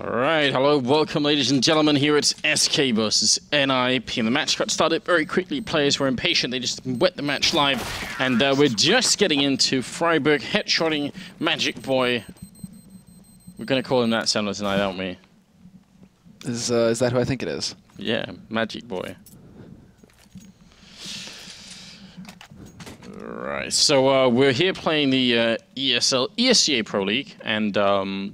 Alright, hello, welcome ladies and gentlemen, here it's SK versus NiP, and the match got started very quickly. Players were impatient, they just wet the match live, and we're just getting into Freiburg headshotting Magic Boy. We're gonna call him that similar tonight, aren't we? Is that who I think it is? Yeah, Magic Boy. Right, so we're here playing the ESL ESEA Pro League, and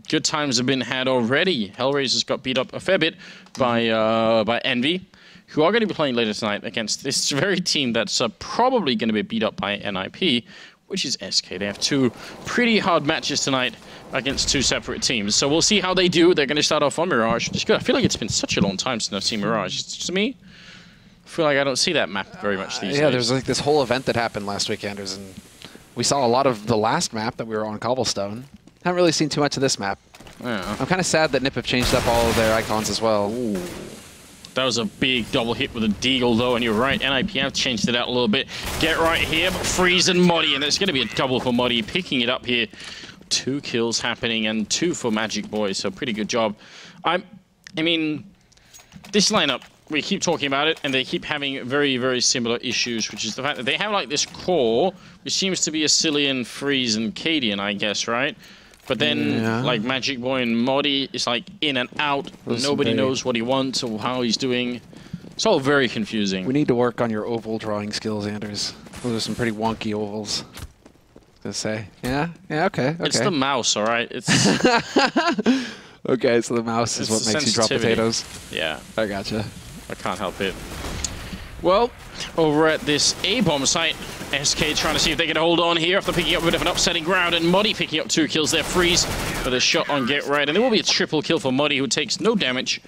good times have been had already. Hellraisers got beat up a fair bit by Envy, who are going to be playing later tonight against this very team that's probably going to be beat up by NiP, which is SK. They have two pretty hard matches tonight against two separate teams. So we'll see how they do. They're going to start off on Mirage, which is good. I feel like it's been such a long time since I've seen Mirage. It's just me. I feel like I don't see that map very much these days. Yeah, there's like this whole event that happened last week, Anders, and we saw a lot of the last map that we were on Cobblestone. Haven't really seen too much of this map. Yeah. I'm kind of sad that NiP have changed up all of their icons as well. Ooh. That was a big double hit with a deagle though, and you're right, NiP have changed it out a little bit. Get right here, but Freeze and Moddy, and there's going to be a double for Moddy, picking it up here. 2 kills happening, and 2 for Magic Boy, so pretty good job. I mean, this lineup, we keep talking about it, and they keep having very, very similar issues, which is the fact that they have like this core, which seems to be a Cillian, Freeze, and Cadian, I guess, right? But then, like, Magic Boy and Moddy is like in and out. Nobody knows what he wants or how he's doing. It's all very confusing. We need to work on your oval drawing skills, Anders. Those are some pretty wonky ovals. I was gonna say. Yeah, okay. It's the mouse, all right? It's okay, so the mouse is what makes you drop potatoes. Yeah. I gotcha. I can't help it. Well, over at this A-bomb site, SK trying to see if they can hold on here after picking up a bit of an upsetting ground, and Moddy picking up 2 kills there. Freeze with a shot on Get Right, and there will be a triple kill for Moddy, who takes no damage,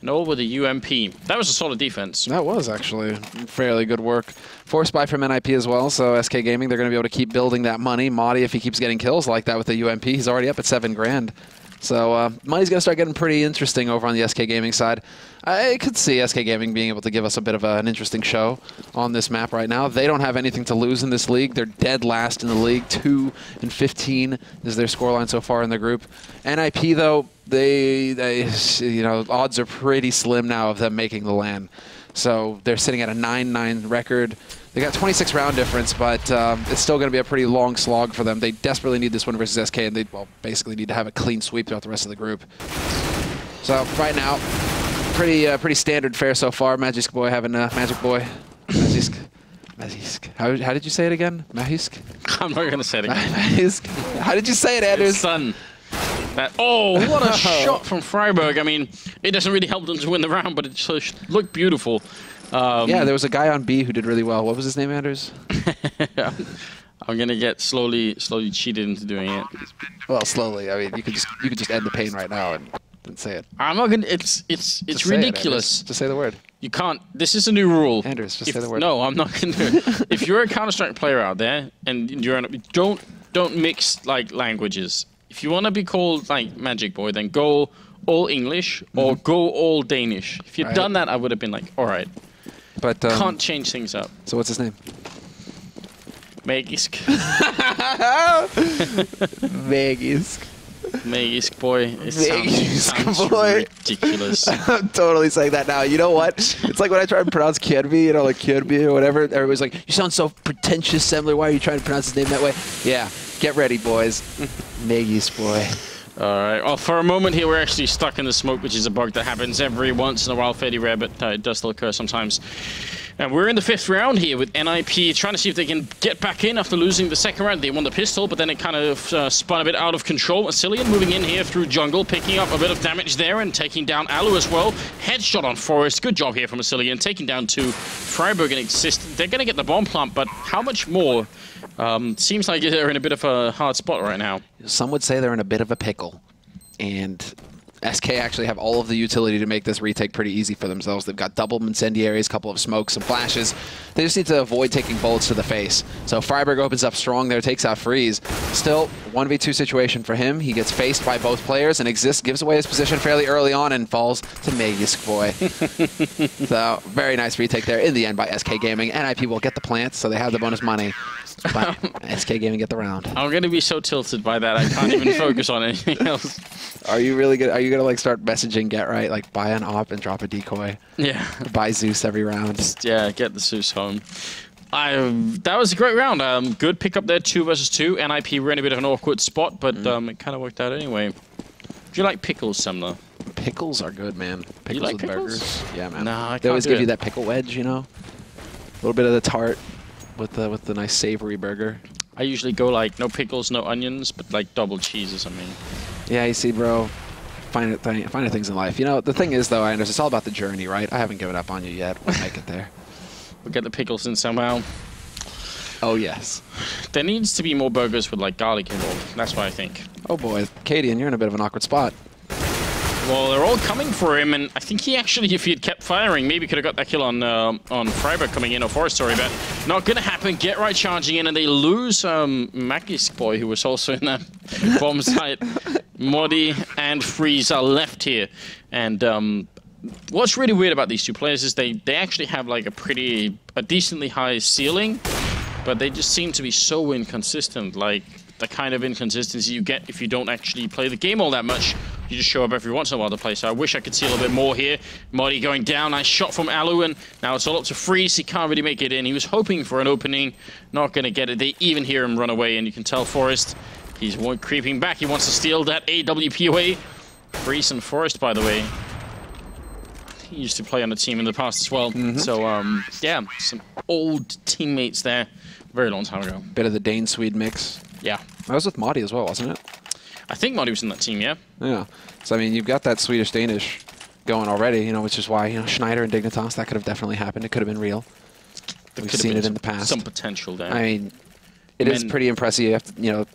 and all with a UMP. That was a solid defense. That was actually fairly good work. Force buy from NiP as well, so SK Gaming, they're going to be able to keep building that money. Moddy, if he keeps getting kills like that with the UMP, he's already up at 7 grand. So money's going to start getting pretty interesting over on the SK Gaming side. I could see SK Gaming being able to give us a bit of an interesting show on this map right now. They don't have anything to lose in this league. They're dead last in the league. 2-15 is their scoreline so far in the group. NiP, though, they you know, odds are pretty slim now of them making the LAN. So they're sitting at a 9-9 record. They got 26 round difference, but it's still going to be a pretty long slog for them. They desperately need this win versus SK, and they basically need to have a clean sweep throughout the rest of the group. So right now, pretty standard fare so far. Magic Boy having a Magic Boy. Magisk. How did you say it again? Magisk? I'm not going to say it again. Magisk. How did you say it, Anders? It's Sun. Oh, what a shot from Freiburg. I mean, it doesn't really help them to win the round, but it just looked beautiful. Yeah, there was a guy on B who did really well. What was his name, Anders? I'm gonna get slowly cheated into doing it. Well, slowly. I mean, you could just end the pain right now and say it. I'm not gonna. It's ridiculous. Just say the word. You can't. This is a new rule. Anders, just say the word. No, I'm not gonna do it. If you're a Counter-Strike player out there and you're don't mix like languages. If you want to be called like Magic Boy, then go all English or go all Danish. If you'd done that, I would have been like, all right. But can't change things up. So what's his name? Magisk. Magisk. Magisk Boy. It sounds Boy. Ridiculous. I'm totally saying that now. You know what? It's like when I try to pronounce Kierby, you know, like Kierby or whatever. Everybody's like, you sound so pretentious, Semler. Why are you trying to pronounce his name that way? Yeah. Get ready, boys. Magisk Boy. All right. Well, for a moment here, we're actually stuck in the smoke, which is a bug that happens every once in a while. Fairly rare, but it does still occur sometimes. And we're in the 5th round here with NiP trying to see if they can get back in after losing the 2nd round. They won the pistol, but then it kind of spun a bit out of control. Cillian moving in here through jungle, picking up a bit of damage there and taking down Alu as well. Headshot on Forest. Good job here from Cillian, taking down 2. Freiburg and Exist. They're going to get the bomb plant, but how much more? Seems like they're in a bit of a hard spot right now. Some would say they're in a bit of a pickle. And SK actually have all of the utility to make this retake pretty easy for themselves. They've got double incendiaries, couple of smokes, some flashes. They just need to avoid taking bullets to the face. So Freiburg opens up strong there, takes out Freeze. Still, 1v2 situation for him. He gets faced by both players, and Exist gives away his position fairly early on and falls to Magisk Boy. So, very nice retake there in the end by SK Gaming. NiP will get the plant, so they have the bonus money. But SK Gaming get the round. I'm going to be so tilted by that, I can't even focus on anything else. Are you really good? Are you going to like start messaging Get Right, like buy an op and drop a decoy? Yeah. Buy Zeus every round. Yeah, get the Zeus home. That was a great round. Good pick up there, 2 versus 2. NiP were in a bit of an awkward spot, but it kind of worked out anyway. Do you like pickles, Sumner? Pickles are good, man. Pickles you like with pickles? burgers. Yeah, man. Nah, I can't they always do give it. you that pickle wedge, you know? A little bit of the tart with the nice savory burger. I usually go like no pickles, no onions, but like double cheese or something. Yeah, you see, bro. Finer things in life. You know, the thing is, though, Anders, it's all about the journey, right? I haven't given up on you yet. We'll make it there. We'll get the pickles in somehow. Oh, yes. There needs to be more burgers with like garlic involved. That's what I think. Oh, boy. Cadian, you're in a bit of an awkward spot. Well, they're all coming for him, and I think he actually, if he had kept firing, maybe could have got that kill on Freiburg coming in, or Forest, sorry, but not going to happen. Get Right charging in, and they lose Maggie's boy, who was also in that bomb site. Modi and Freeze are left here. And what's really weird about these two players is they actually have like a decently high ceiling, but they just seem to be so inconsistent. Like the kind of inconsistency you get if you don't actually play the game all that much. You just show up every once in a while to play. So I wish I could see a little bit more here. Modi going down. Nice shot from Alu, and now it's all up to Freeze. He can't really make it in. He was hoping for an opening. Not going to get it. They even hear him run away, and you can tell Forest, he's creeping back. He wants to steal that AWP away. Freeze and Forest, by the way. He used to play on the team in the past as well. So, yeah, some old teammates there. Very long time ago. Bit of the Dane-Swede mix. Yeah. That was with Modi as well, wasn't it? I think Modi was in that team, yeah. Yeah. So, I mean, you've got that Swedish-Danish going already, you know, which is why, you know, Schneider and Dignitas, that could have definitely happened. It could have been real. We've seen it in the past. Some potential there. I mean, it is pretty impressive. You have to, you know,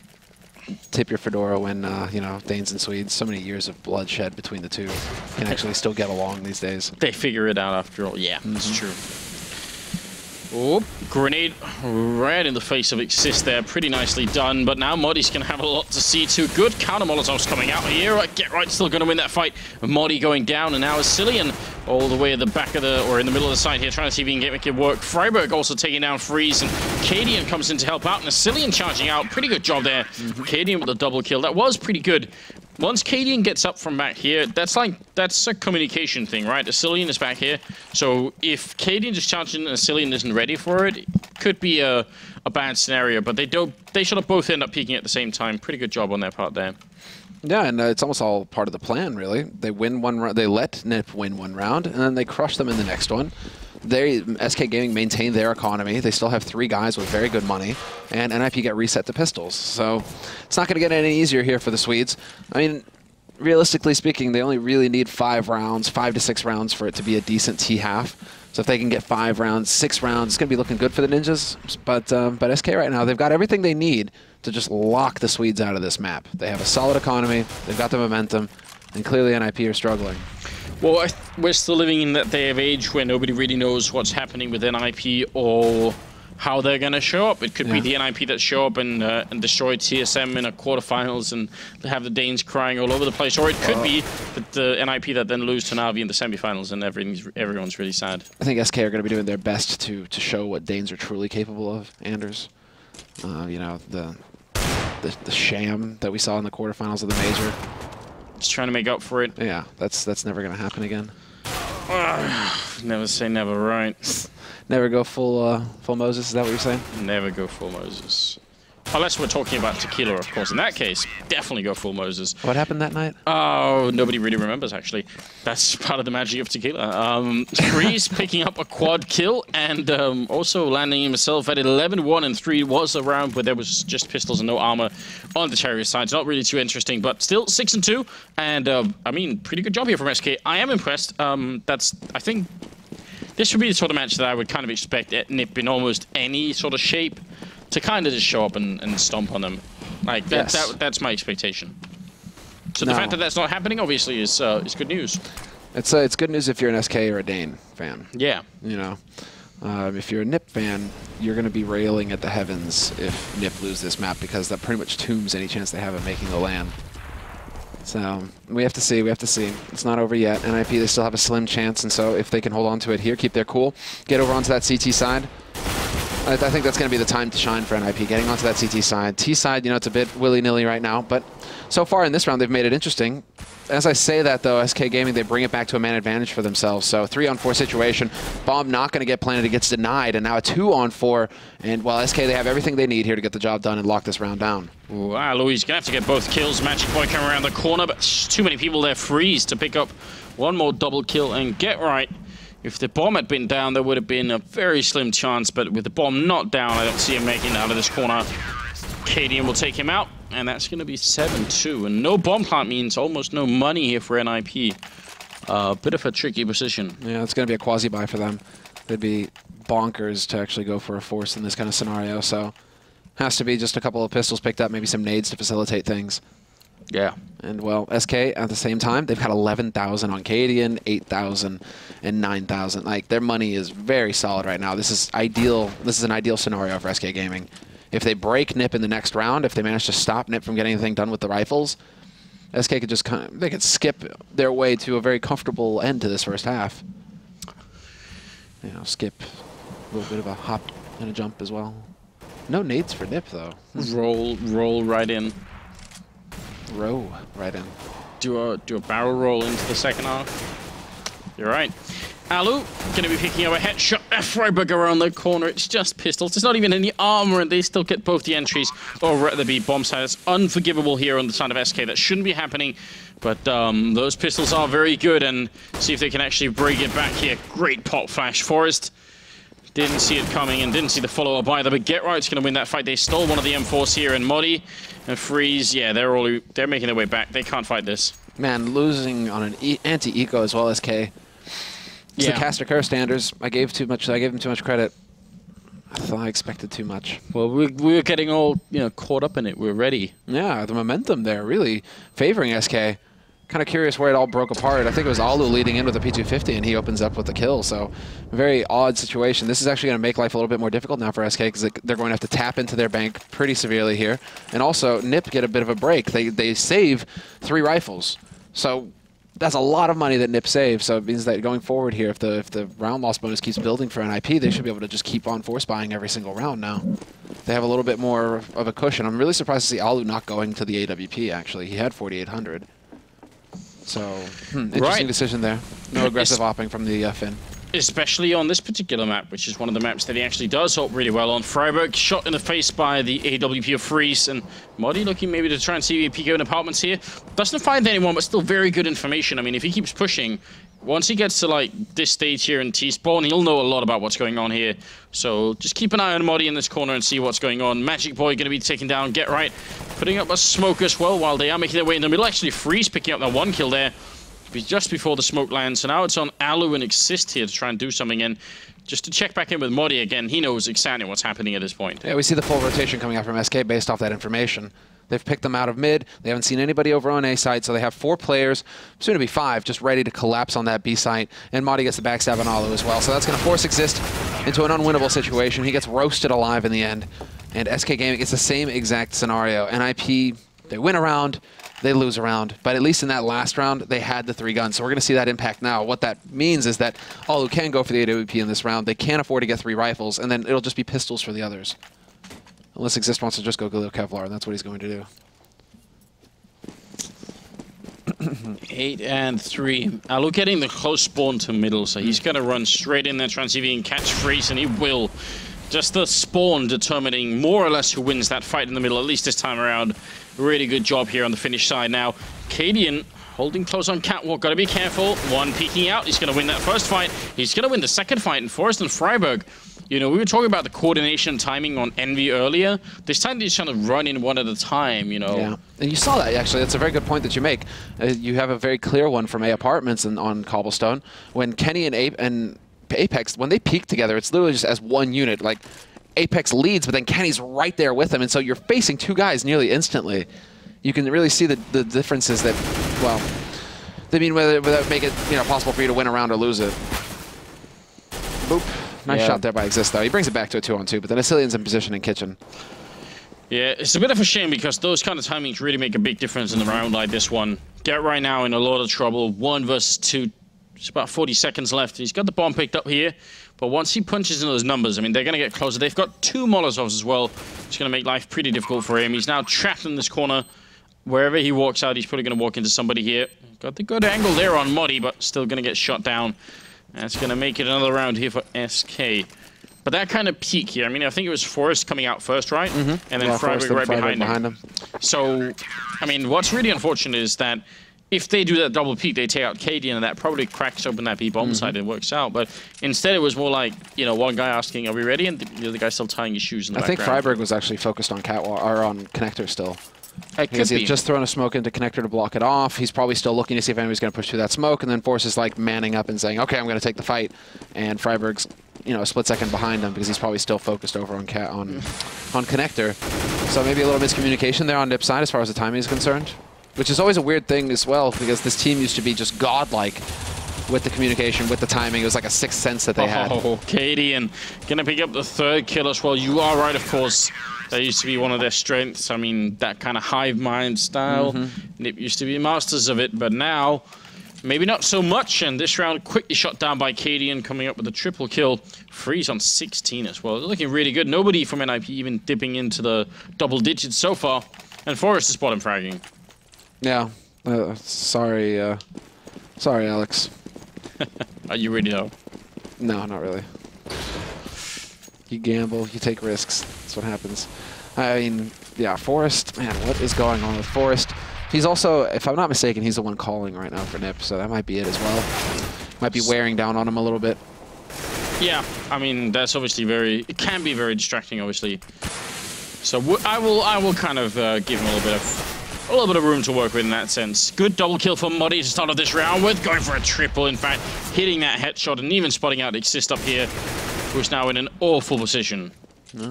tip your fedora when, you know, Danes and Swedes, so many years of bloodshed between the two, can actually still get along these days. They figure it out after all. Yeah, that's true. Oh, grenade right in the face of Exist there. Pretty nicely done, but now Modi's going to have a lot to see to. Good counter Molotovs coming out here. Get Right still going to win that fight. Modi going down, and now SCII all the way at the back of the, or in the middle of the side here, trying to see if he can make it work. Freiburg also taking down Freeze, and Cadian comes in to help out, and SCII charging out. Pretty good job there. Cadian with a double kill. That was pretty good. Once Cadian gets up from back here, that's a communication thing, right? SCII is back here, so if Cadian just charging and SCII isn't ready for it, it could be a bad scenario. But they should have both end up peaking at the same time. Pretty good job on their part there. Yeah, and it's almost all part of the plan, really. They win one round, they let NiP win one round, and then they crush them in the next one. SK Gaming maintain their economy. They still have 3 guys with very good money, and NiP get reset to pistols. So it's not going to get any easier here for the Swedes. I mean, realistically speaking, they only really need 5 to 6 rounds for it to be a decent T-half. So if they can get 5 rounds, 6 rounds, it's going to be looking good for the Ninjas. But SK right now, they've got everything they need to just lock the Swedes out of this map. They have a solid economy, they've got the momentum, and clearly NiP are struggling. Well, we're still living in that day of age where nobody really knows what's happening with NiP or how they're going to show up. It could be the NiP that show up and destroy TSM in a quarterfinals and have the Danes crying all over the place, or it could be the NiP that then lose to Na'Vi in the semifinals and everyone's really sad. I think SK are going to be doing their best to show what Danes are truly capable of, Anders. You know, the sham that we saw in the quarterfinals of the major. Just trying to make up for it. Yeah, that's never going to happen again. Never say never, right? Never go full Moses, is that what you're saying? Never go full Moses. Unless we're talking about tequila, of course. In that case, definitely go full Moses. What happened that night? Oh, nobody really remembers, actually. That's part of the magic of tequila. Freeze picking up a quad kill and also landing himself at 11-1 and 3 was a round where there was just pistols and no armor on the Chariot side. It's not really too interesting, but still 6-2. And, I mean, pretty good job here from SK. I am impressed. I think this would be the sort of match that I would kind of expect at NiP in almost any sort of shape, to kind of just show up and stomp on them. Like, that's my expectation. So the fact that that's not happening, obviously, is good news. It's good news if you're an SK or a Dane fan. Yeah. You know, if you're a NiP fan, you're going to be railing at the heavens if NiP lose this map, because that pretty much tombs any chance they have of making the LAN. So we have to see. We have to see. It's not over yet. NiP, they still have a slim chance, and so if they can hold on to it here, keep their cool, get over onto that CT side. I think that's going to be the time to shine for NiP, getting onto that CT side. T side, you know, it's a bit willy-nilly right now, but so far in this round, they've made it interesting. As I say that, though, SK Gaming, they bring it back to a man advantage for themselves. So 3-on-4 situation. Bomb not going to get planted. It gets denied. And now a 2-on-4. And while SK, they have everything they need here to get the job done and lock this round down. Wow, Louis going to have to get both kills. Magic Boy coming around the corner, but too many people there. Freeze to pick up one more double kill and get right. If the bomb had been down, there would have been a very slim chance. But with the bomb not down, I don't see him making it out of this corner. Cadian will take him out. And that's going to be 7-2. And no bomb plant means almost no money here for NiP. Bit of a tricky position. Yeah, it's going to be a quasi-buy for them. They'd be bonkers to actually go for a force in this kind of scenario. So has to be just a couple of pistols picked up, maybe some nades to facilitate things. Yeah. And, well, SK, at the same time, they've got 11,000 on Cadian, 8,000, and 9,000. Like, their money is very solid right now. This is ideal. This is an ideal scenario for SK Gaming. If they break NiP in the next round, if they manage to stop NiP from getting anything done with the rifles, SK could just they could skip their way to a very comfortable end to this first half. You know, skip a little bit of a hop and a jump as well. No nades for NiP though. Roll right in. Row right in. Do a barrel roll into the second half. You're right. Alu going to be picking up a headshot. Freiburg around the corner. It's just pistols. There's not even any armor, and they still get both the entries over at the B bomb side. It's unforgivable here on the side of SK. That shouldn't be happening, but those pistols are very good, and see if they can actually bring it back here. Great pop flash. Forrest didn't see it coming and didn't see the follow-up either, but Get Right's going to win that fight. They stole one of the M4s here, and Modi and Freeze, yeah, they're making their way back. They can't fight this. Man, losing on an anti-eco as well, SK. It's the Caster Kerr standards. I gave them too much credit. I expected too much. Well, we were getting all caught up in it. We were ready. Yeah, the momentum there really favoring SK. Kind of curious where it all broke apart. I think it was Alu leading in with a P250, and he opens up with the kill. So, very odd situation. This is actually going to make life a little bit more difficult now for SK because they're going to have to tap into their bank pretty severely here. And also, NiP get a bit of a break. They save 3 rifles. So that's a lot of money that NiP saves, so it means that going forward here, if the round loss bonus keeps building for NiP, they should be able to just keep on force buying every single round now. They have a little bit more of a cushion. I'm really surprised to see Alu not going to the AWP, actually. He had 4,800. So, interesting decision there. No aggressive opping from the Finn. Especially on this particular map, which is one of the maps that he actually does hold really well on. Freiburg shot in the face by the AWP of Freeze, and Modi looking maybe to try and see PK in apartments here. Doesn't find anyone, but still very good information. I mean, if he keeps pushing, once he gets to like this stage here in T-spawn, he'll know a lot about what's going on here. So just keep an eye on Modi in this corner and see what's going on. Magic Boy going to be taken down. Get Right putting up a smoke as well while they are making their way in the middle. Actually, Freeze picking up that 1 kill there just before the smoke lands. So now it's on Alu and Exist here to try and do something. And just to check back in with Modi again, he knows exactly what's happening at this point. Yeah, we see the full rotation coming out from SK based off that information. They've picked them out of mid. They haven't seen anybody over on A side, so they have 4 players, soon to be 5, just ready to collapse on that B site. And Modi gets the backstab on Alu as well. So that's going to force Exist into an unwinnable situation. He gets roasted alive in the end. And SK Gaming gets the same exact scenario. NiP, they win a round, they lose a round. But at least in that last round, they had the 3 guns. So we're going to see that impact now. What that means is that Alu can go for the AWP in this round. They can't afford to get 3 rifles, and then it'll just be pistols for the others. Unless Exist wants to just go Galil Kevlar, and that's what he's going to do. 8 and 3. Alu getting the close spawn to middle, so he's going to run straight in there, trying to see if he can catch Freeze, and he will. Just the spawn determining more or less who wins that fight in the middle, at least this time around. Really good job here on the Finnish side now. Cadian holding close on Catwalk. Got to be careful. 1 peeking out. He's going to win that first fight. He's going to win the second fight in Forrest and Freiburg. You know, we were talking about the coordination and timing on Envy earlier. This time they're just trying to run in one at a time, you know. Yeah, and you saw that, actually. That's a very good point that you make. You have a very clear one from A Apartments on Cobblestone. When Kenny and Apex, when they peak together, it's literally just as one unit. Like, Apex leads, but then Kenny's right there with him, and so you're facing 2 guys nearly instantly. You can really see the differences that, well, they mean without make it possible for you to win a round or lose it. Boop. Nice shot there by Exist, though. He brings it back to a 2-on-2, but then Asilian's in position in kitchen. Yeah, it's a bit of a shame because those kind of timings really make a big difference in a round like this one. Get Right now in a lot of trouble. 1 versus 2 Just about 40 seconds left. He's got the bomb picked up here, but once he punches into those numbers, I mean, they're going to get closer. They've got 2 Molotovs as well. It's going to make life pretty difficult for him. He's now trapped in this corner. Wherever he walks out, he's probably going to walk into somebody here. Got the good angle there on Muddy, but still going to get shot down. That's going to make it another round here for SK. But that kind of peak here, I mean, I think it was Forrest coming out first, right? Mm-hmm. And then Freiburg right behind him. So, I mean, what's really unfortunate is that if they do that double peak, they take out KD, and that probably cracks open that B-bomb side and works out. But instead, it was more like, you know, one guy asking, "Are we ready?" and the other guy still tying his shoes in the background. I think Freiburg was actually focused on catwalk or on connector still. Because he's just thrown a smoke into connector to block it off. He's probably still looking to see if anybody's going to push through that smoke, and then Force is like manning up and saying, "Okay, I'm going to take the fight." And Freiburg's, you know, a split second behind him because he's probably still focused over on connector. So maybe a little miscommunication there on NiP's side as far as the timing is concerned. Which is always a weird thing as well, because this team used to be just godlike with the communication, with the timing. It was like a sixth sense that they had. Oh, Katie, and gonna pick up the 3rd kill as well. You are right, of course. That used to be one of their strengths. I mean, that kind of hive mind style. NiP used to be masters of it, but now, maybe not so much. And this round quickly shot down by Katie and coming up with a triple kill. Freeze on 16 as well. They're looking really good. Nobody from NiP even dipping into the double digits so far. And Forrest is bottom fragging. Yeah, sorry, Alex. Are you ready though? No, not really. You gamble, you take risks. That's what happens. I mean, yeah, Forrest, man, what is going on with Forrest? He's also, if I'm not mistaken, he's the one calling right now for NiP, so that might be it as well. Might be wearing down on him a little bit. Yeah, I mean, that's obviously it can be very distracting, obviously. So I will kind of give him a little bit of room to work with in that sense. Good double kill for Muddy to start off this round with, going for a triple, in fact, hitting that headshot and even spotting out Exist up here, who's now in an awful position.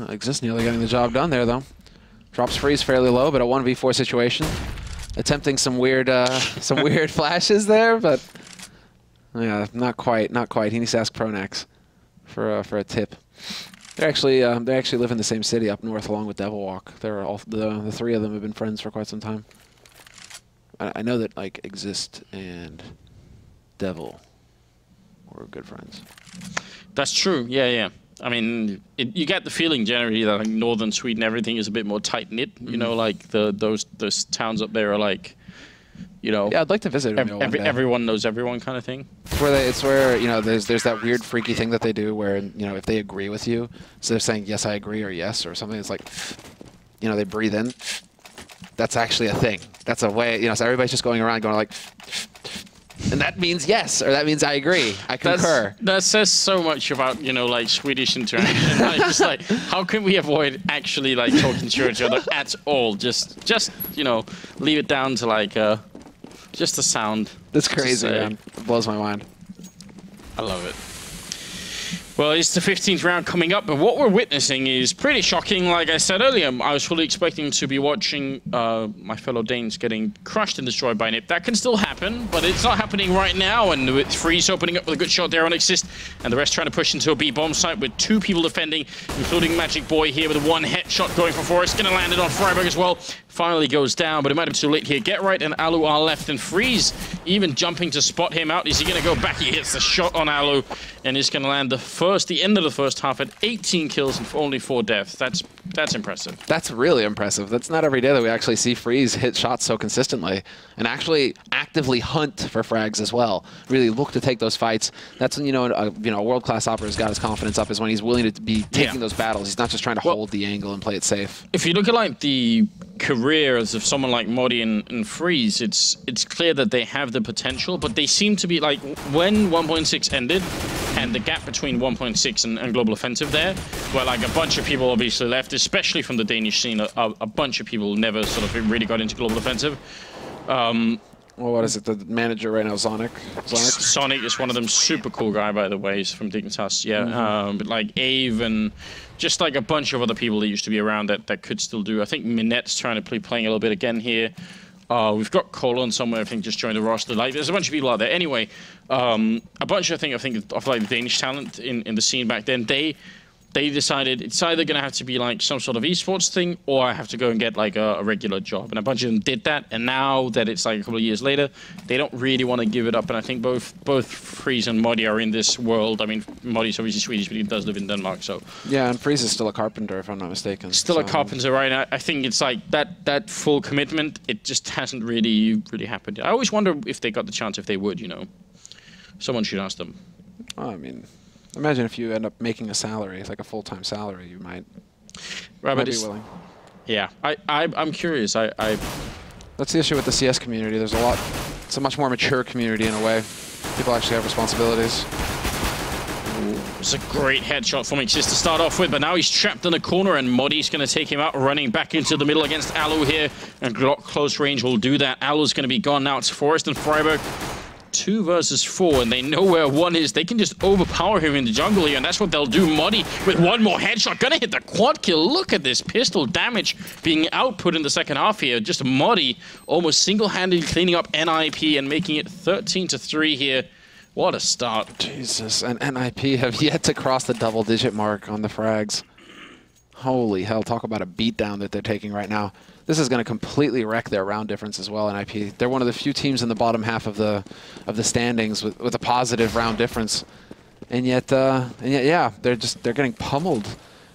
Exist nearly getting the job done there, though. Drops Freeze fairly low, but a 1v4 situation. Attempting some weird flashes there, but yeah, not quite. He needs to ask Pronax for a tip. They actually live in the same city up north, along with Devilwalk. They're all the 3 of them have been friends for quite some time. I know that like Exist and Devil were good friends. That's true. Yeah. I mean, you get the feeling generally that like northern Sweden, everything is a bit more tight knit. You know, like those towns up there are like, you know. Yeah, I'd like to visit. Everyone knows everyone kind of thing. It's where you know there's that weird freaky thing that they do where, you know, if they agree with you, so they're saying yes I agree or yes or something. It's like, you know, they breathe in. That's actually a thing. That's a way, you know. So everybody's just going around going like, and that means yes or that means I agree. I concur. That says so much about, you know, like Swedish interaction. Like, just like, how can we avoid actually like talking to each other at all? Just you know, leave it down to like just the sound. That's crazy, man. It blows my mind. I love it. Well, it's the 15th round coming up, but what we're witnessing is pretty shocking. Like I said earlier, I was fully expecting to be watching my fellow Danes getting crushed and destroyed by NiP. That can still happen, but it's not happening right now, and with Freeze opening up with a good shot there on Exist, and the rest trying to push into a B-bomb site with 2 people defending, including Magic Boy here with 1 headshot going for Forrest. Gonna land it on Freiburg as well. Finally goes down, but it might have been too late here. Get Right and Alu are left, and Freeze even jumping to spot him out. Is he gonna go back? He hits the shot on Alu, and he's gonna land the end of the first half at 18 kills and only 4 deaths. That's impressive. That's really impressive. That's not every day that we actually see Freeze hit shots so consistently and actually actively hunt for frags as well. Really look to take those fights. That's when, you know, a world-class operator's got his confidence up, is when he's willing to be taking those battles. He's not just trying to hold the angle and play it safe. If you look at like the careers of someone like Modi and Freeze, it's clear that they have the potential, but they seem to be like, when 1.6 ended and the gap between 1.6 and Global Offensive there, where like a bunch of people obviously left, especially from the Danish scene, a bunch of people never sort of really got into Global Offensive. Well, what is it? The manager right now, Sonic? Sonic is one of them. Super cool guy, by the way. He's from Dignitas. Yeah. But like Ave and just like a bunch of other people that used to be around that could still do. I think Minette's trying to playing a little bit again here. We've got Colon somewhere, I think, just joined the roster. Like, there's a bunch of people out there. Anyway, a bunch, I think of like the Danish talent in the scene back then. they decided it's either going to have to be like some sort of esports thing, or I have to go and get like a regular job. And a bunch of them did that. And now that it's like a couple of years later, they don't really want to give it up. And I think both Freeze and Modi are in this world. I mean, Modi's obviously Swedish, but he does live in Denmark. So yeah, and Freeze is still a carpenter, if I'm not mistaken. Still a carpenter, right? I think it's like that full commitment. It just hasn't really happened. I always wonder if they got the chance, if they would. You know, someone should ask them. I mean, imagine if you end up making a salary, like a full-time salary, you might, right, be willing. Yeah, I'm curious. That's the issue with the CS community. There's it's a much more mature community in a way. People actually have responsibilities. It's a great headshot from Exist to start off with, but now he's trapped in the corner, and Modi's going to take him out, running back into the middle against Alu here, and close range will do that. Alu's going to be gone now. It's Forrest and Freiburg. 2 versus 4, and they know where 1 is. They can just overpower him in the jungle here, and that's what they'll do. Modi with 1 more headshot, gonna hit the quad kill. Look at this pistol damage being output in the second half here. Just Modi almost single-handedly cleaning up NiP and making it 13-3 here. What a start. Jesus, and NiP have yet to cross the double-digit mark on the frags. Holy hell, talk about a beatdown that they're taking right now. This is going to completely wreck their round difference as well, NiP. They're one of the few teams in the bottom half of the standings with a positive round difference. And yet, yeah, they're getting pummeled.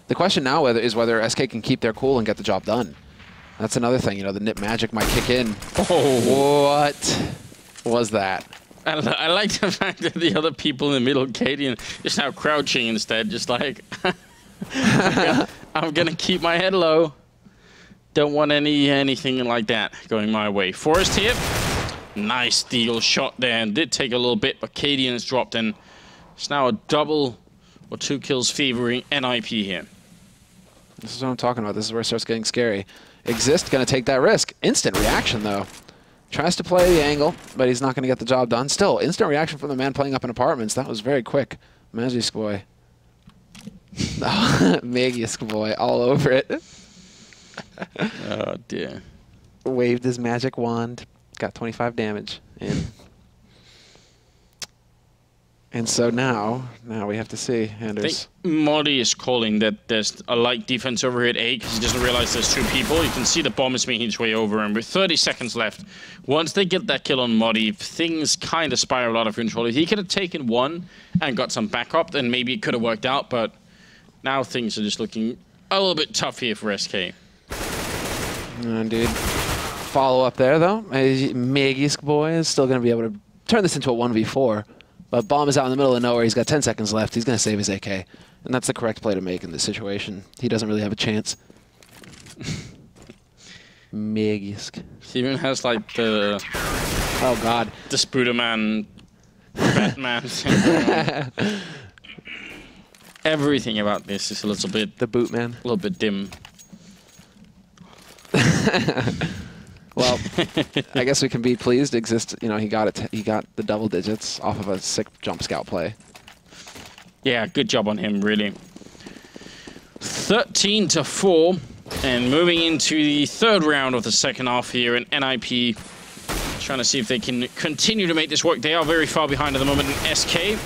The question now is whether SK can keep their cool and get the job done. That's another thing, you know, the NiP magic might kick in. Oh, what was that? I like the fact that the other people in the middle, Cadian, just now crouching instead, just like, I'm gonna keep my head low. Don't want anything like that going my way. Forrest here. Nice steal shot there, and did take a little bit, but Cadian has dropped in. It's now a double or 2 kills favoring NiP here. This is what I'm talking about. This is where it starts getting scary. Exist gonna take that risk. Instant reaction though. Tries to play the angle, but he's not gonna get the job done. Still, instant reaction from the man playing up in apartments. That was very quick. Magisk boy. Magisk boy all over it. Oh dear. Waved his magic wand, got 25 damage, and so now we have to see. I think Modi is calling that there's a light defense over here at A because he doesn't realize there's 2 people. You can see the bomb is making its way over, and with 30 seconds left, once they get that kill on Modi, things kind of spiral out of control. If he could have taken 1 and got some backup, then maybe it could have worked out, but now things are just looking a little bit tough here for SK. Indeed. Follow up there, though. Magisk boy is still going to be able to turn this into a 1v4. But bomb is out in the middle of nowhere. He's got 10 seconds left. He's going to save his AK. And that's the correct play to make in this situation. He doesn't really have a chance. Magisk. He even has like the... Oh, God. The Spooderman, Batman. Everything about this is a little bit... The Bootman. A little bit dim. Well, I guess we can be pleased. Exist, you know, he got it. He got the double digits off of a sick jump scout play. Yeah, good job on him, really. 13-4, and moving into the 3rd round of the second half here, and NiP trying to see if they can continue to make this work. They are very far behind at the moment in SK.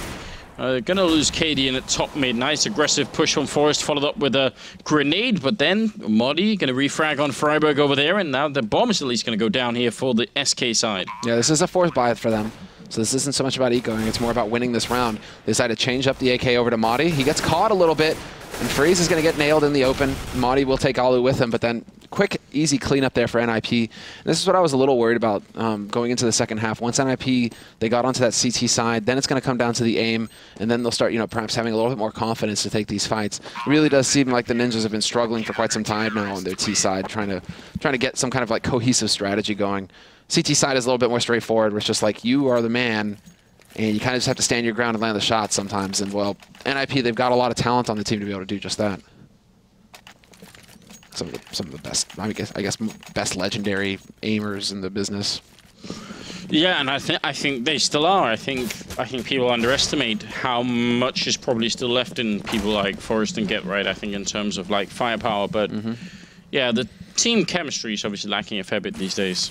Gonna lose Cadian at top mid. Nice aggressive push from Forrest, followed up with a grenade, but then Modi gonna refrag on Freiburg over there, and now the bomb is at least gonna go down here for the SK side. Yeah, this is a forced buy for them. So this isn't so much about ecoing, it's more about winning this round. They decide to change up the AK over to Modi. He gets caught a little bit, and Freeze is gonna get nailed in the open. Modi will take Alu with him, but then quick, easy cleanup there for NiP. And this is what I was a little worried about going into the second half. Once NiP, they got onto that CT side, then it's going to come down to the aim, and then they'll start, you know, perhaps having a little bit more confidence to take these fights. It really does seem like the Ninjas have been struggling for quite some time now on their T side, trying to get some kind of like cohesive strategy going. CT side is a little bit more straightforward, where it's just like, you are the man, and you kind of just have to stand your ground and land the shots sometimes. And, well, NiP, they've got a lot of talent on the team to be able to do just that. Some of the best, I guess, best legendary aimers in the business. Yeah, and I think they still are. I think people underestimate how much is probably still left in people like Forrest and Get, right? I think in terms of like firepower, but yeah, the team chemistry is obviously lacking a fair bit these days.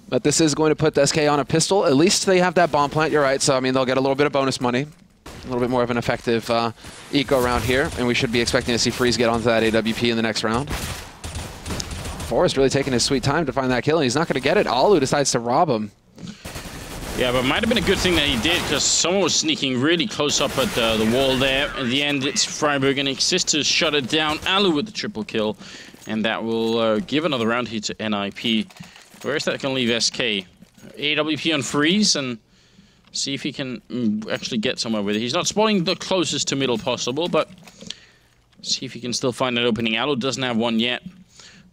But this is going to put SK on a pistol. At least they have that bomb plant. You're right. So I mean, they'll get a little bit of bonus money. little bit more of an effective eco round here, and we should be expecting to see Freeze get onto that AWP in the next round. Forrest really taking his sweet time to find that kill, and he's not going to get it. Alu decides to rob him. Yeah, but it might have been a good thing that he did, because someone was sneaking really close up at the wall there. At the end, it's Freiburg and Exist to shut it down. Alu with the triple kill, and that will give another round here to NiP. Where is that going to leave SK? AWP on Freeze, and see if he can actually get somewhere with it. He's not spotting the closest to middle possible, but see if he can still find an opening. Alu doesn't have one yet.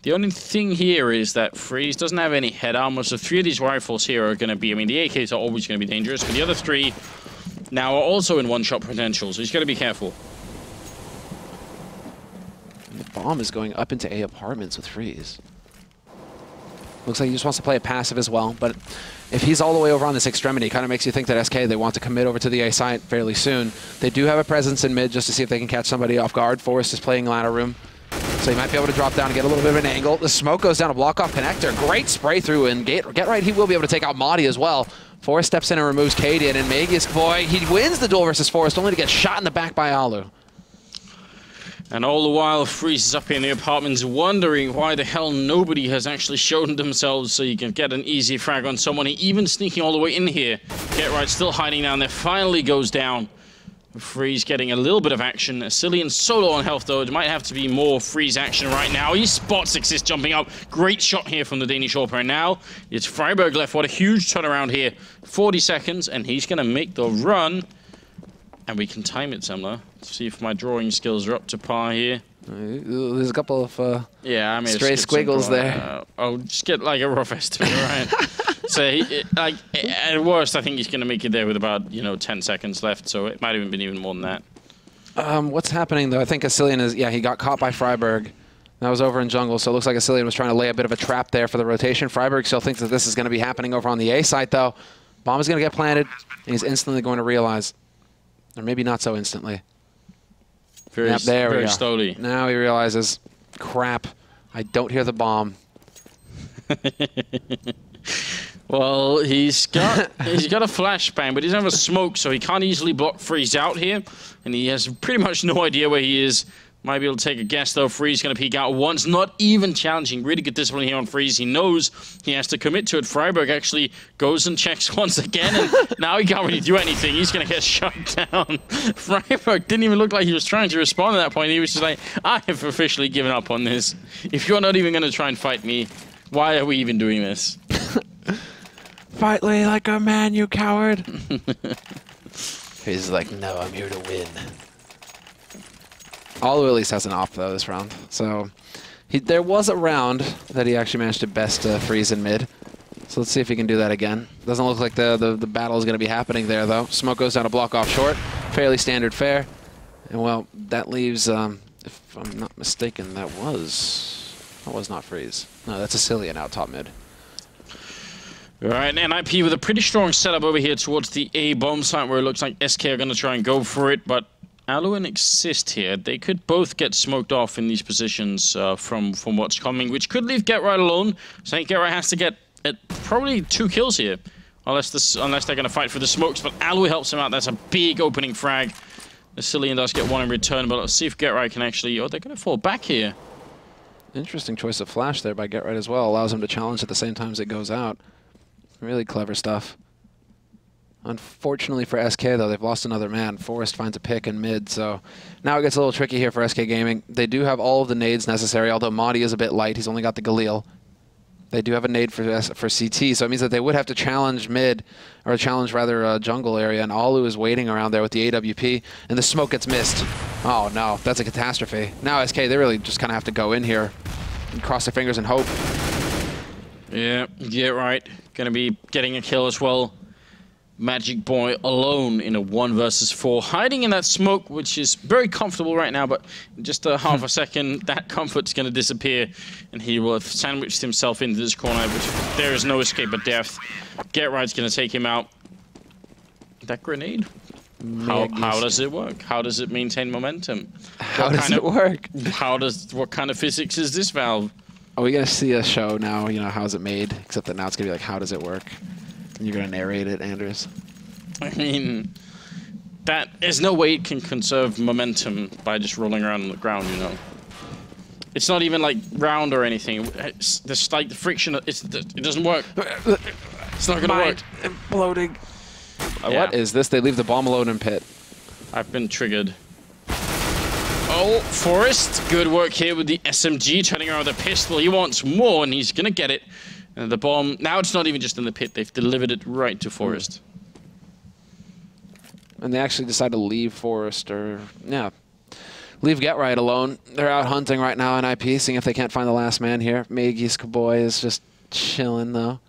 The only thing here is that Freeze doesn't have any head armor, so 3 of these rifles here are going to be... I mean, the AKs are always going to be dangerous, but the other 3 now are also in one-shot potential, so he's got to be careful. And the bomb is going up into A apartments with Freeze. Looks like he just wants to play it passive as well, but if he's all the way over on this extremity, it kind of makes you think that SK, they want to commit over to the A site fairly soon. They do have a presence in mid just to see if they can catch somebody off guard. Forrest is playing ladder room, so he might be able to drop down and get a little bit of an angle. The smoke goes down to block off connector. Great spray through, and get right, he will be able to take out Madi as well. Forrest steps in and removes Cadian, and Magius, boy, he wins the duel versus Forrest, only to get shot in the back by Alu. And all the while, Freeze is up here in the apartments wondering why the hell nobody has actually shown themselves so you can get an easy frag on someone, even sneaking all the way in here. Get right, still hiding down there, finally goes down. Freeze getting a little bit of action. SCII solo on health, though. It might have to be more Freeze action right now. He spots Exist jumping up. Great shot here from the Danish Orper. And now it's Freiburg left. What a huge turnaround here. 40 seconds, and he's going to make the run. And we can time it, Semler. See if my drawing skills are up to par here. There's a couple of stray squiggles there. Oh, just get like a rough estimate, right? So, at worst, I think he's going to make it there with about 10 seconds left. So it might have been even more than that. What's happening though? I think SCII is he got caught by Freiburg. That was over in jungle, so it looks like SCII was trying to lay a bit of a trap there for the rotation. Freiburg still thinks that this is going to be happening over on the A site though. Bomb is going to get planted, and he's instantly going to realize, or maybe not so instantly. Very slowly. Now he realizes, crap, I don't hear the bomb. Well, he's got a flashbang, but he doesn't have a smoke, so he can't easily block Freeze out here, and he has pretty much no idea where he is. Might be able to take a guess, though. Freeze going to peek out once, not even challenging. Really good discipline here on Freeze. He knows he has to commit to it. Freiburg actually goes and checks once again, and now he can't really do anything. He's going to get shut down. Freiburg didn't even look like he was trying to respond at that point. He was just like, I have officially given up on this. If you're not even going to try and fight me, why are we even doing this? Fight me like a man, you coward. He's like, no, I'm here to win. Alu at least has an off, though, this round. So there was a round that he actually managed to best Freeze in mid. So let's see if he can do that again. Doesn't look like the battle is going to be happening there, though. Smoke goes down to block off short. Fairly standard fare. And, well, that leaves, if I'm not mistaken, that was not Freeze. No, that's SCII out top mid. All right, NiP with a pretty strong setup over here towards the A bomb site, where it looks like SK are going to try and go for it, but Alu and Exist here, they could both get smoked off in these positions from what's coming, which could leave Get Right alone. So I think Get Right has to get probably 2 kills here, unless they're going to fight for the smokes. But Alu helps him out. That's a big opening frag. SCII does get one in return, but let's see if Get Right can actually... Oh, they're going to fall back here. Interesting choice of flash there by Get Right as well. Allows him to challenge at the same time as it goes out. Really clever stuff. Unfortunately for SK, though, they've lost another man. Forrest finds a pick in mid, so now it gets a little tricky here for SK Gaming. They do have all of the nades necessary, although Madi is a bit light. He's only got the Galil. They do have a nade for CT, so it means that they would have to challenge mid, or challenge, rather, jungle area, and Alu is waiting around there with the AWP, and the smoke gets missed. Oh, no, that's a catastrophe. Now SK, they really just kind of have to go in here and cross their fingers and hope. Yeah, Get Right. Going to be getting a kill as well. Magic Boy alone in a 1 versus 4, hiding in that smoke, which is very comfortable right now, but in just a half a second, that comfort's going to disappear, and he will have sandwiched himself into this corner, which there is no escape but death. Get Right's going to take him out. That grenade? How does it work? How does it maintain momentum? How does it work? What kind of physics is this valve? Are we going to see a show now, how's it made? Except that now it's going to be like, how does it work? And you're going to narrate it, Anders. I mean, there's no way it can conserve momentum by just rolling around on the ground, you know. It's not even like round or anything. It's just like the friction. It doesn't work. It's not gonna work. Imploding. Yeah. What is this? They leave the bomb alone in pit. I've been triggered. Oh, Forest. Good work here with the SMG, turning around with a pistol. He wants more, and he's gonna get it. And the bomb. Now it's not even just in the pit. They've delivered it right to Forest. And they actually decide to leave Forest, or yeah. Leave Get Right alone. They're out hunting right now in NiP, seeing if they can't find the last man here. Maggie's Kaboy is just chilling, though.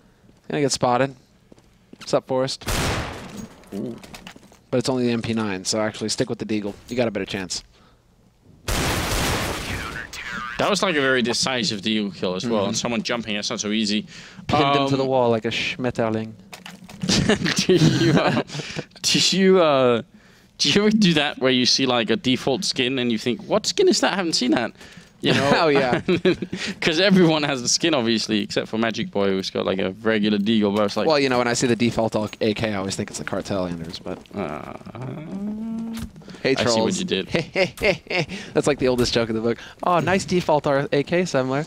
Gonna get spotted. What's up, Forrest? Ooh. But it's only the MP9, so actually stick with the Deagle. You got a better chance. That was like a very decisive Deagle kill as well. And someone jumping, it's not so easy. Pinned him to the wall like a Schmetterling. Do you ever do that where you see like a default skin and you think, what skin is that? I haven't seen that. You know? Oh, yeah. Because everyone has the skin, obviously, except for Magic Boy, who's got like a regular Deagle. But it's like, well, you know, when I see the default AK, I always think it's the Cartel Anders, but... Hey, trolls. I see what you did. That's like the oldest joke in the book. Oh, nice default AK somewhere.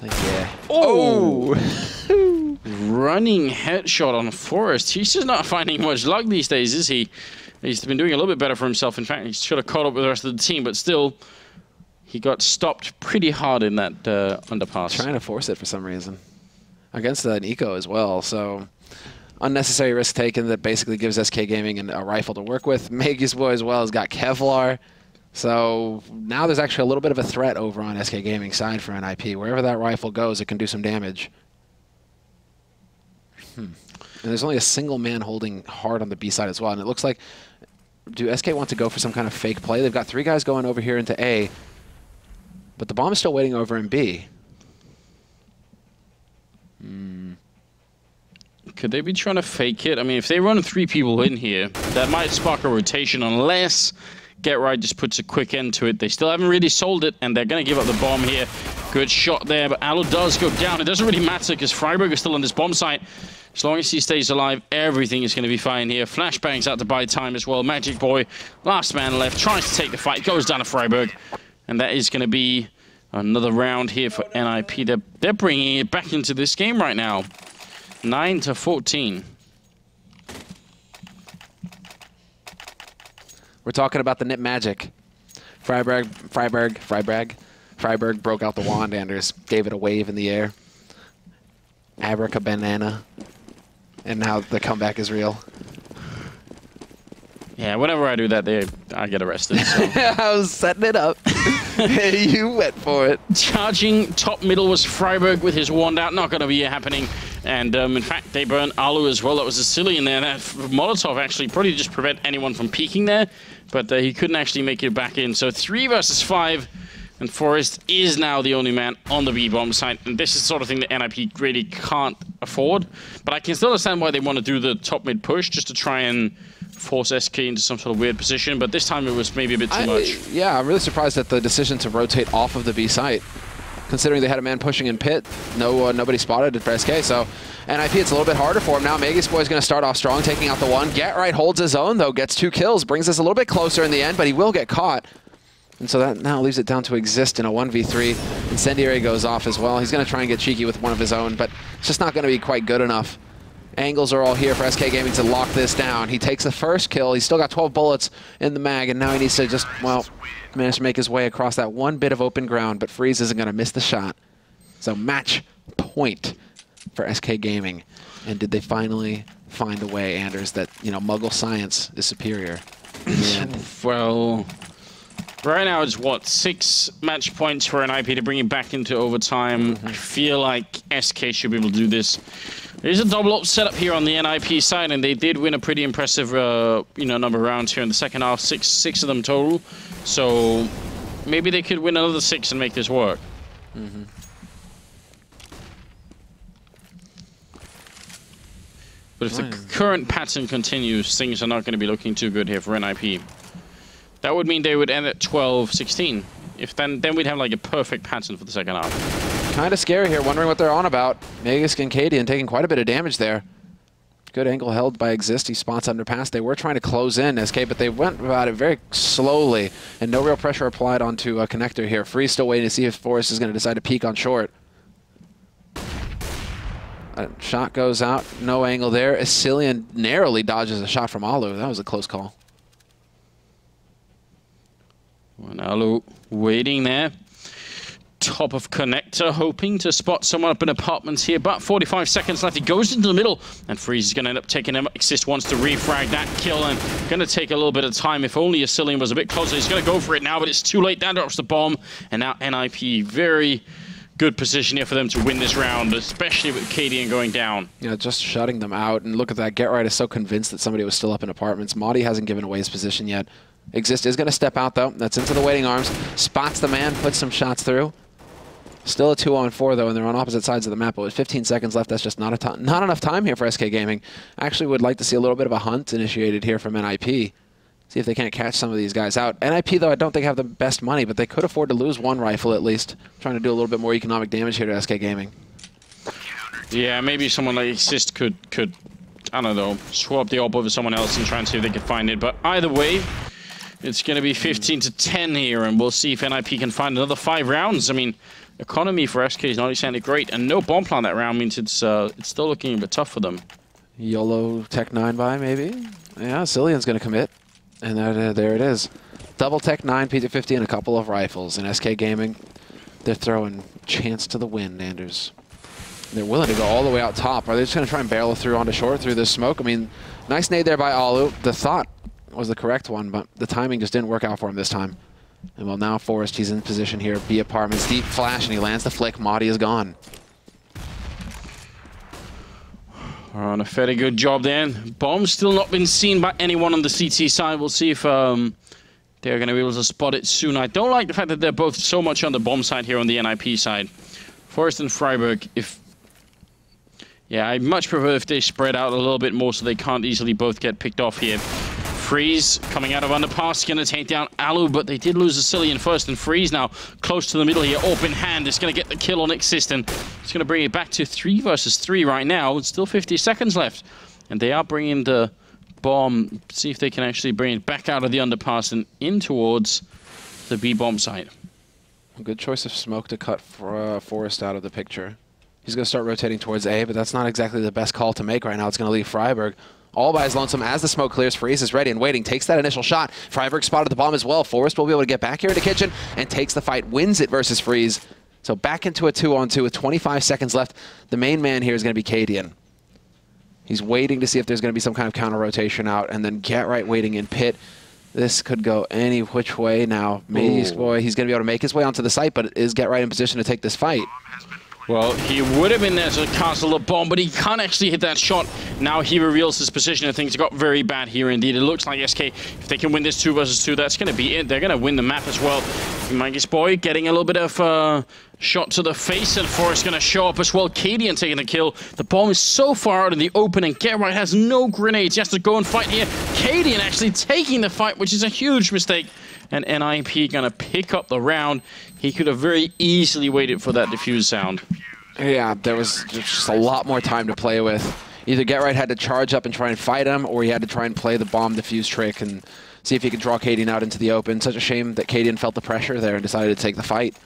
Like, yeah. Oh! Running headshot on Forest. He's just not finding much luck these days, is he? He's been doing a little bit better for himself. In fact, he should have caught up with the rest of the team, but still, he got stopped pretty hard in that underpass. Trying to force it for some reason. Against an eco as well, so unnecessary risk taken that basically gives SK Gaming a rifle to work with. Magus Boy as well has got Kevlar. So now there's actually a little bit of a threat over on SK Gaming's side for NiP. Wherever that rifle goes, it can do some damage. And there's only a single man holding hard on the B side as well. And it looks like, do SK want to go for some kind of fake play? They've got 3 guys going over here into A, but the bomb is still waiting over in B. Could they be trying to fake it? I mean, if they run 3 people in here, that might spark a rotation unless Get Right just puts a quick end to it. They still haven't really sold it, and they're going to give up the bomb here. Good shot there, but Aloe does go down. It doesn't really matter because Freiburg is still on this bomb site. As long as he stays alive, everything is going to be fine here. Flashbang's out to buy time as well. Magic Boy, last man left, tries to take the fight, goes down to Freiburg. And that is going to be another round here for NiP. They're bringing it back into this game right now. 9-14. We're talking about the NiP magic. Freiburg broke out the wand, Anders. Gave it a wave in the air. Abraca banana. And now the comeback is real. Yeah, whenever I do that, I get arrested. So. I was setting it up. You went for it. Charging top middle was Freiburg with his wand out. Not going to be happening. And in fact, they burned Aloe as well. That was a silly in there. That Molotov actually probably just prevent anyone from peeking there. But he couldn't actually make it back in. So 3 versus 5. And Forest is now the only man on the B-bomb site. And this is the sort of thing that NiP really can't afford. But I can still understand why they want to do the top mid push, just to try and force SK into some sort of weird position. But this time it was maybe a bit too much. Yeah, I'm really surprised at the decision to rotate off of the B site. Considering they had a man pushing in pit, nobody spotted it for SK. So NiP, it's a little bit harder for him now. Magus Boy is going to start off strong, taking out the one. Get Right holds his own, though, gets 2 kills, brings us a little bit closer in the end, but he will get caught. And so that now leaves it down to Exist in a 1v3. Incendiary goes off as well. He's going to try and get cheeky with one of his own, but it's just not going to be quite good enough. Angles are all here for SK Gaming to lock this down. He takes the first kill. He's still got 12 bullets in the mag, and now he needs to just, well, manage to make his way across that one bit of open ground, but Freeze isn't going to miss the shot. So match point for SK Gaming. And did they finally find a way, Anders, that, you know, Muggle science is superior? Well, right now it's, what, 6 match points for NiP to bring it back into overtime. I feel like SK should be able to do this. There's a double up setup here on the NiP side, and they did win a pretty impressive, number of rounds here in the second half. Six of them total. So maybe they could win another 6 and make this work. But if the current pattern continues, things are not going to be looking too good here for NiP. That would mean they would end at 12-16. If then we'd have like a perfect pattern for the second half. Kind of scary here, wondering what they're on about. Magus and Cadian taking quite a bit of damage there. Good angle held by Exist. He spots underpass. They were trying to close in, SK, but they went about it very slowly, and no real pressure applied onto a connector here. Freeze still waiting to see if Forrest is going to decide to peek on short. A shot goes out. No angle there. SCII narrowly dodges a shot from Alu. That was a close call. And Alu waiting there. Top of connector, hoping to spot someone up in apartments here, but 45 seconds left. He goes into the middle, and Freeze is going to end up taking him. Exist wants to refrag that kill, and going to take a little bit of time. If only SCII was a bit closer. He's going to go for it now, but it's too late. Down drops the bomb, and now NiP, very good position here for them to win this round, especially with Cadian going down. Yeah, just shutting them out, and look at that. Get Right is so convinced that somebody was still up in apartments. Madi hasn't given away his position yet. Exist is going to step out, though. That's into the waiting arms. Spots the man, puts some shots through. Still a 2-on-4, though, and they're on opposite sides of the map. But with 15 seconds left, that's just not enough time here for SK Gaming. Actually would like to see a little bit of a hunt initiated here from NiP. See if they can't catch some of these guys out. NiP, though, I don't think have the best money, but they could afford to lose one rifle at least. Trying to do a little bit more economic damage here to SK Gaming. Yeah, maybe someone like Exist could I don't know, swap the op over someone else and try and see if they can find it. But either way, it's going to be 15-10 here, and we'll see if NiP can find another 5 rounds. I mean, economy for SK is not exactly great, and no bomb plant that round means it's still looking a bit tough for them. YOLO Tech 9 buy, maybe? Yeah, Cillian's going to commit, and there it is. Double Tech 9, P250, and a couple of rifles. And SK Gaming, they're throwing chance to the wind, Anders. They're willing to go all the way out top. Are they just going to try and barrel through onto short through this smoke? I mean, nice nade there by Alu. The thought was the correct one, but the timing just didn't work out for him this time. And well, now Forrest, he's in position here. B apartments, deep flash, and he lands the flick. Madi is gone. On a fairly good job there. Bomb's still not been seen by anyone on the CT side. We'll see if they're going to be able to spot it soon. I don't like the fact that they're both so much on the bomb side here on the NiP side. Forrest and Freiburg, yeah, I much prefer if they spread out a little bit more so they can't easily both get picked off here. Freeze coming out of underpass, going to take down Alu, but they did lose SCII first, and Freeze now close to the middle here, open hand. It's going to get the kill on Exist, and it's going to bring it back to 3 versus 3 right now. It's still 50 seconds left, and they are bringing the bomb. See if they can actually bring it back out of the underpass and in towards the B bomb site. A good choice of smoke to cut Forrest out of the picture. He's going to start rotating towards A, but that's not exactly the best call to make right now. It's going to leave Freiburg all by his lonesome as the smoke clears. Freeze is ready and waiting. Takes that initial shot. Freiburg spotted the bomb as well. Forrest will be able to get back here into kitchen and takes the fight. Wins it versus Freeze. So back into a 2-on-2 with 25 seconds left. The main man here is going to be Cadian. He's waiting to see if there's going to be some kind of counter rotation out, and then Get Right waiting in pit. This could go any which way now. Maybe boy, he's going to be able to make his way onto the site, but is Get Right in position to take this fight? Well, he would have been there to castle the bomb, but he can't actually hit that shot. Now he reveals his position, and things got very bad here indeed. It looks like SK, if they can win this 2 versus 2, that's going to be it. They're going to win the map as well. Magus Boy getting a little bit of shot to the face, and Forrest going to show up as well. Cadian taking the kill. The bomb is so far out in the open, and Get Right has no grenades. He has to go and fight here. Cadian actually taking the fight, which is a huge mistake. And NiP going to pick up the round. He could have very easily waited for that defuse sound. Yeah, there was just a lot more time to play with. Either Get Right had to charge up and try and fight him, or he had to try and play the bomb defuse trick and see if he could draw Cadian out into the open. Such a shame that Cadian felt the pressure there and decided to take the fight.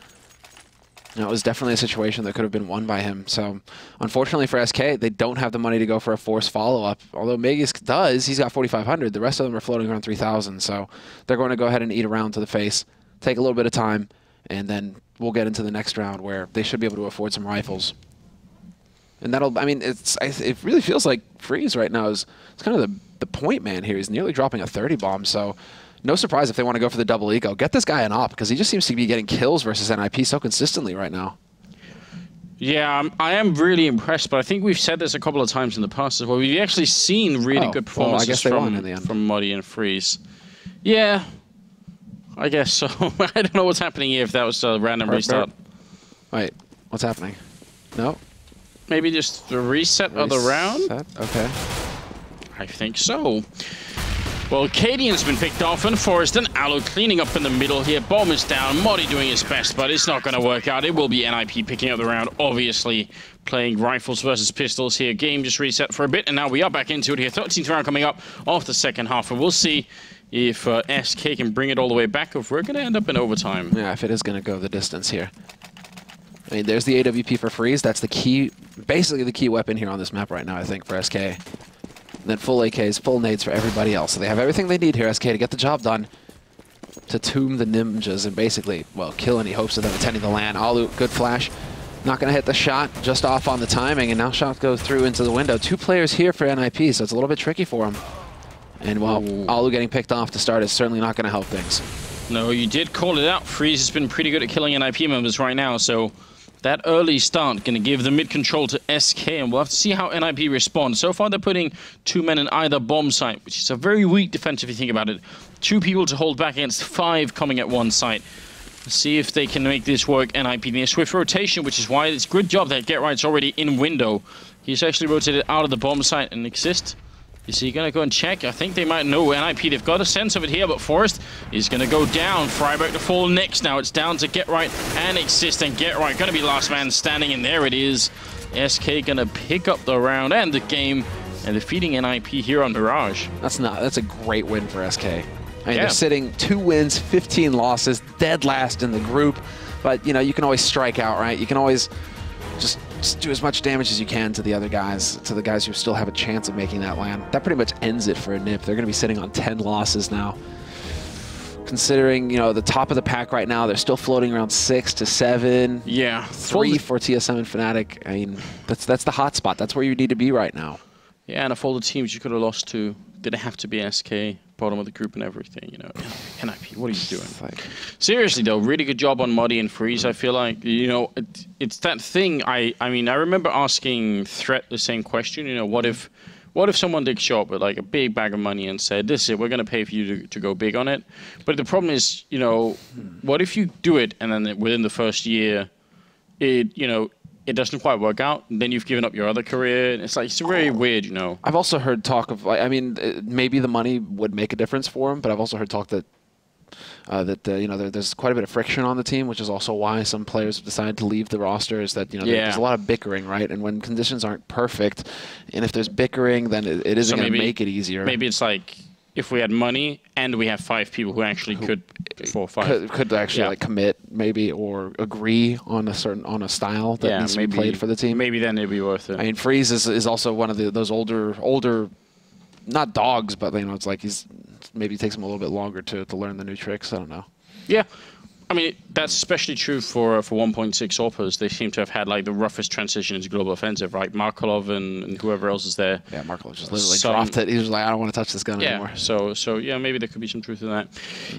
It was definitely a situation that could have been won by him. So, unfortunately for SK, they don't have the money to go for a forced follow-up. Although Magus does, he's got 4,500. The rest of them are floating around 3,000. So, they're going to go ahead and eat a round to the face, take a little bit of time, and then we'll get into the next round where they should be able to afford some rifles. And that'll, I mean, it really feels like Freeze right now is kind of the point man here. He's nearly dropping a 30 bomb. So, no surprise if they want to go for the double eco. Get this guy an op, because he just seems to be getting kills versus NiP so consistently right now. Yeah, I am really impressed, but I think we've said this a couple of times in the past as well. We've actually seen really good performances I guess they won in the end. from Muddy and Freeze. Yeah, I guess so. I don't know what's happening here, if that was a random restart. Wait, what's happening? No? Maybe just the reset of the round? Okay. I think so. Well, Cadian's been picked off, and Forrest and Aloe cleaning up in the middle here. Bomb is down, Modi doing his best, but it's not going to work out. It will be NiP picking up the round, obviously playing rifles versus pistols here. Game just reset for a bit, and now we are back into it here. 13th round coming up off the second half, and we'll see if SK can bring it all the way back, or if we're going to end up in overtime. Yeah, if it is going to go the distance here. I mean, there's the AWP for freeze. That's the key, basically the key weapon here on this map right now, I think, for SK. And then full AKs, full nades for everybody else. So they have everything they need here, SK, to get the job done. To tomb the ninjas and basically, well, kill any hopes of them attending the LAN. Alu, good flash. Not going to hit the shot, just off on the timing, and now shot goes through into the window. 2 players here for NiP, so it's a little bit tricky for him. And well, Alu getting picked off to start is certainly not going to help things. No, you did call it out. Freeze has been pretty good at killing NiP members right now, so that early start going to give the mid control to SK, and we'll have to see how NiP responds. So far, they're putting 2 men in either bomb site, which is a very weak defense if you think about it. 2 people to hold back against 5 coming at one site. Let's see if they can make this work. NiP near swift rotation, which is why it's a good job that Get Right's already in window. He's actually rotated out of the bomb site and Exist. Is he going to go and check? I think they might know NiP. They've got a sense of it here, but Forrest is going to go down. Freiberg to fall next now. It's down to Get Right and Exist, and Get Right going to be last man standing, and there it is. SK going to pick up the round and the game, and defeating NiP here on Mirage. That's a great win for SK. I mean, they're sitting 2 wins, 15 losses, dead last in the group. But, you know, you can always strike out, right? You can always just do as much damage as you can to the other guys, to the guys who still have a chance of making that LAN. That pretty much ends it for NiP. They're going to be sitting on 10 losses now. Considering, you know, the top of the pack right now, they're still floating around 6 to 7. Yeah. 3 for TSM and Fnatic. I mean, that's the hot spot. That's where you need to be right now. Yeah, and of all the teams you could have lost to, did it have to be SK, bottom of the group and everything, you know? NiP, what are you doing? Seriously, though, really good job on Modi and Freeze. I feel like, you know, it's that thing. I mean, I remember asking Threat the same question, you know, what if someone did show up with like a big bag of money and said, this is it, we're going to pay for you to go big on it. But the problem is, you know, what if you do it and then within the first year, it doesn't quite work out, and then you've given up your other career, and it's like, it's very weird, you know. I've also heard talk of, like, I mean, maybe the money would make a difference for him, but I've also heard talk that, you know, there's quite a bit of friction on the team, which is also why some players have decided to leave the roster, is that, you know, there's a lot of bickering, right? And when conditions aren't perfect, and if there's bickering, then it isn't going to make it easier. Maybe it's like, if we had money and we have 5 people who actually could actually like commit maybe, or agree on a style that needs to be played for the team. Maybe then it'd be worth it. I mean, Freeze is also one of those older, not dogs, but, you know, it's like maybe takes him a little bit longer to learn the new tricks. I don't know. Yeah. I mean, that's especially true for 1.6 Orpas. They seem to have had like the roughest transition into global offensive, right? Markolov and whoever else is there. Yeah, Markolov just literally dropped it. He was like, I don't want to touch this gun anymore. So yeah, maybe there could be some truth in that.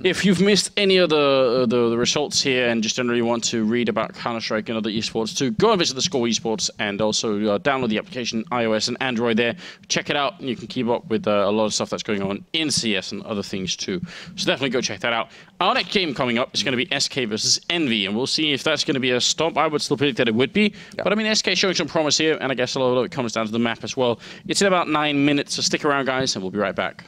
If you've missed any of the results here and just generally want to read about Counter-Strike and other esports too, go and visit theScore eSports, and also download the application, iOS and Android there. Check it out, and you can keep up with a lot of stuff that's going on in CS and other things too. So definitely go check that out. Our next game coming up is going to be SK versus Envy, and we'll see if that's going to be a stomp. I would still predict that it would be, but I mean, SK showing some promise here, and I guess a lot of it comes down to the map as well. It's in about 9 minutes, so stick around, guys, and we'll be right back.